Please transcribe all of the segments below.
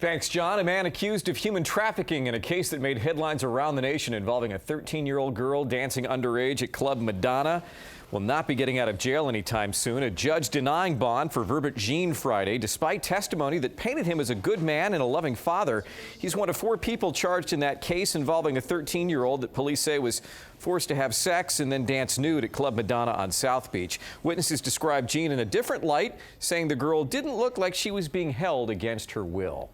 Thanks, John. A man accused of human trafficking in a case that made headlines around the nation involving a 13-year-old girl dancing underage at Club Madonna will not be getting out of jail anytime soon. A judge denying bond for Verbert Jean Friday, despite testimony that painted him as a good man and a loving father. He's one of 4 people charged in that case involving a 13-year-old that police say was forced to have sex and then dance nude at Club Madonna on South Beach. Witnesses described Jean in a different light, saying the girl didn't look like she was being held against her will.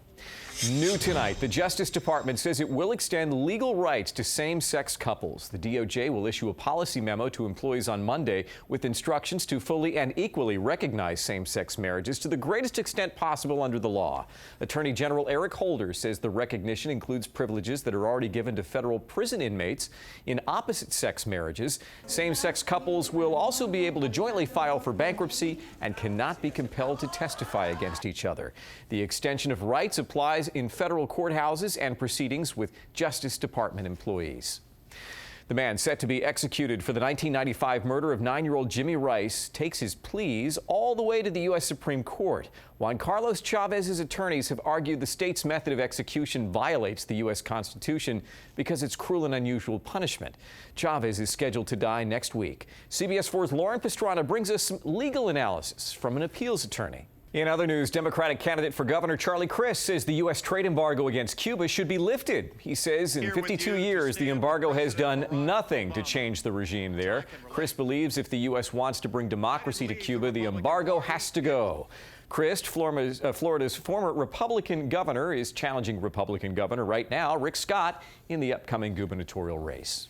New tonight, the Justice Department says it will extend legal rights to same-sex couples. The DOJ will issue a policy memo to employees on Monday with instructions to fully and equally recognize same-sex marriages to the greatest extent possible under the law. Attorney General Eric Holder says the recognition includes privileges that are already given to federal prison inmates in opposite-sex marriages. Same-sex couples will also be able to jointly file for bankruptcy and cannot be compelled to testify against each other. The extension of rights applies in federal courthouses and proceedings with Justice Department employees. The man set to be executed for the 1995 murder of 9-year-old Jimmy Rice takes his pleas all the way to the U.S. Supreme Court. Juan Carlos Chavez's attorneys have argued the state's method of execution violates the U.S. Constitution because it's cruel and unusual punishment. Chavez is scheduled to die next week. CBS 4's Lauren Pastrana brings us some legal analysis from an appeals attorney. In other news, Democratic candidate for governor Charlie Crist says the U.S. trade embargo against Cuba should be lifted. He says in 52 years, the embargo has done nothing to change the regime there. Crist believes if the U.S. wants to bring democracy to Cuba, the embargo has to go. Crist, Florida's former Republican governor, is challenging Republican governor right now, Rick Scott, in the upcoming gubernatorial race.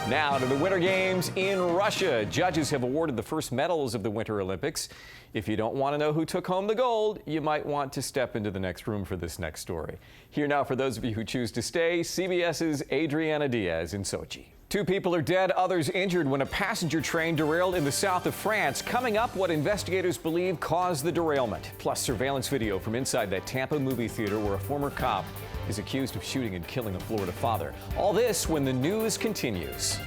Now to the Winter Games in Russia. Judges have awarded the first medals of the Winter Olympics. If you don't want to know who took home the gold, you might want to step into the next room for this next story. Here now, for those of you who choose to stay, CBS's Adriana Diaz in Sochi. 2 people are dead, others injured when a passenger train derailed in the south of France. Coming up, what investigators believe caused the derailment. Plus, surveillance video from inside that Tampa movie theater where a former cop is accused of shooting and killing a Florida father. All this when the news continues.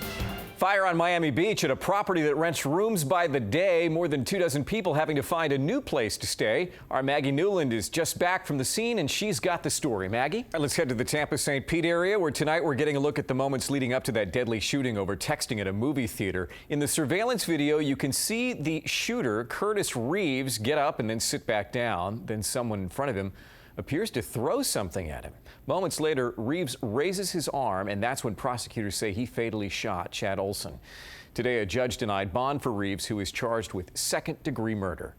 Fire on Miami Beach at a property that rents rooms by the day. More than 24 people having to find a new place to stay. Our Maggie Newland is just back from the scene, and she's got the story. Maggie? All right, let's head to the Tampa St. Pete area, where tonight we're getting a look at the moments leading up to that deadly shooting over texting at a movie theater. In the surveillance video, you can see the shooter, Curtis Reeves, get up and then sit back down. Then someone in front of him appears to throw something at him. Moments later, Reeves raises his arm, and that's when prosecutors say he fatally shot Chad Olson. Today, a judge denied bond for Reeves, who is charged with second-degree murder.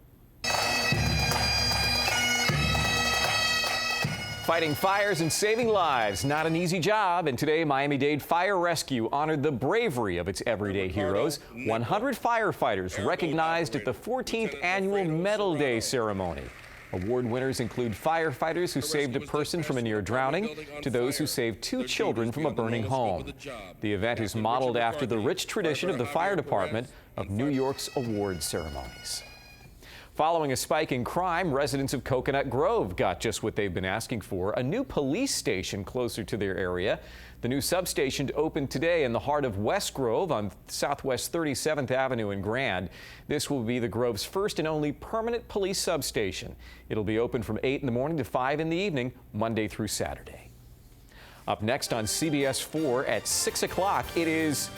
Fighting fires and saving lives, not an easy job, and today Miami-Dade Fire Rescue honored the bravery of its everyday heroes. 100 firefighters recognized at the 14th annual Medal Day ceremony. Award winners include firefighters who saved a person from a near drowning to those who saved 2 children from a burning home. The event is modeled after the rich tradition of the fire department of New York's award ceremonies. Following a spike in crime, residents of Coconut Grove got just what they've been asking for, a new police station closer to their area. The new substation opened today in the heart of West Grove on Southwest 37th Avenue in Grand. This will be the Grove's first and only permanent police substation. It'll be open from 8 in the morning to 5 in the evening, Monday through Saturday. Up next on CBS 4 at 6 o'clock, it is,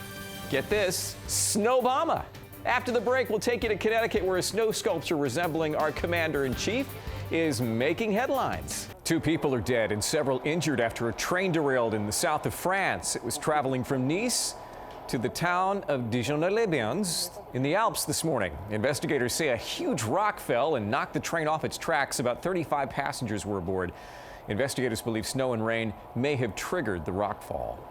get this, Snowbama. After the break, we'll take you to Connecticut, where a snow sculpture resembling our commander-in-chief is making headlines. 2 people are dead and several injured after a train derailed in the south of France. It was traveling from Nice to the town of Dijon-les-Bains in the Alps this morning. Investigators say a huge rock fell and knocked the train off its tracks. About 35 passengers were aboard. Investigators believe snow and rain may have triggered the rock fall.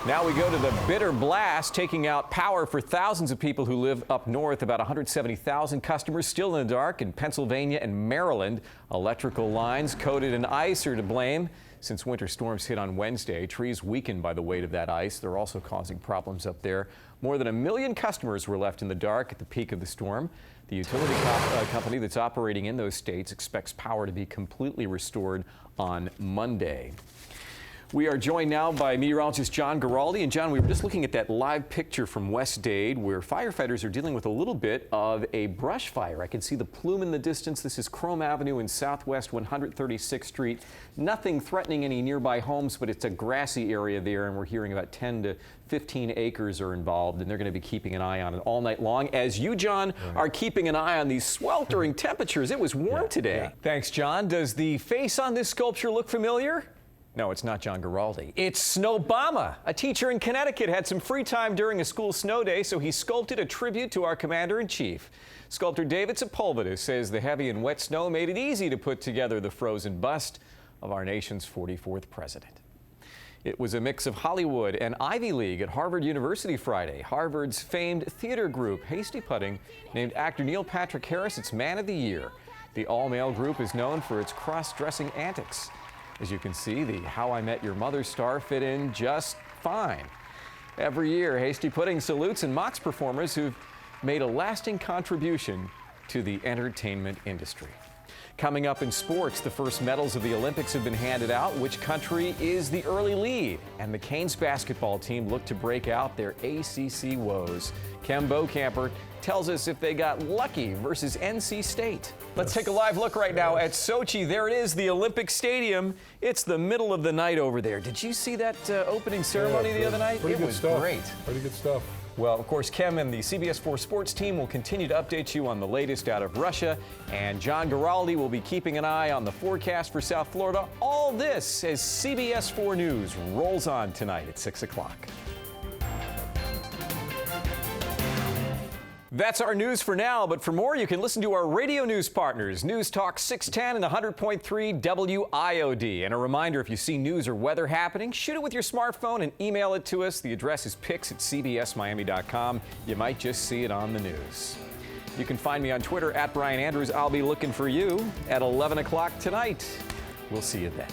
Now we go to the bitter blast, taking out power for thousands of people who live up north. About 170,000 customers still in the dark in Pennsylvania and Maryland. Electrical lines coated in ice are to blame. Since winter storms hit on Wednesday, trees weakened by the weight of that ice. They're also causing problems up there. More than 1 million customers were left in the dark at the peak of the storm. The utility company that's operating in those states expects power to be completely restored on Monday. We are joined now by meteorologist John Giraldi. And John, we were just looking at that live picture from West Dade where firefighters are dealing with a little bit of a brush fire. I can see the plume in the distance. This is Chrome Avenue in Southwest 136th Street. Nothing threatening any nearby homes, but it's a grassy area there, and we're hearing about 10 to 15 acres are involved, and they're going to be keeping an eye on it all night long. As you, John, are keeping an eye on these sweltering temperatures. It was warm today. Yeah. Thanks, John. Does the face on this sculpture look familiar? No, it's not John Giraldi. It's Snowbama. A teacher in Connecticut had some free time during a school snow day, so he sculpted a tribute to our commander-in-chief. Sculptor David Sepulveda says the heavy and wet snow made it easy to put together the frozen bust of our nation's 44th president. It was a mix of Hollywood and Ivy League at Harvard University Friday. Harvard's famed theater group, Hasty Pudding, named actor Neil Patrick Harris its Man of the Year. The all-male group is known for its cross-dressing antics. As you can see, the How I Met Your Mother star fit in just fine. Every year, Hasty Pudding salutes and mocks performers who've made a lasting contribution to the entertainment industry. Coming up in sports, the first medals of the Olympics have been handed out. Which country is the early lead? And the Canes basketball team look to break out their ACC woes. Kem Bocamper tells us if they got lucky versus NC State. Let's take a live look right now at Sochi. There it is, the Olympic Stadium. It's the middle of the night over there. Did you see that opening ceremony the other night? It was great. Pretty good stuff. Well, of course, Kem and the CBS 4 Sports team will continue to update you on the latest out of Russia. And John Giraldi will be keeping an eye on the forecast for South Florida. All this as CBS 4 News rolls on tonight at 6 o'clock. That's our news for now, but for more, you can listen to our radio news partners, News Talk 610 and 100.3 WIOD. And a reminder, if you see news or weather happening, shoot it with your smartphone and email it to us. The address is pics@cbsmiami.com. You might just see it on the news. You can find me on Twitter @Brian Andrews. I'll be looking for you at 11 o'clock tonight. We'll see you then.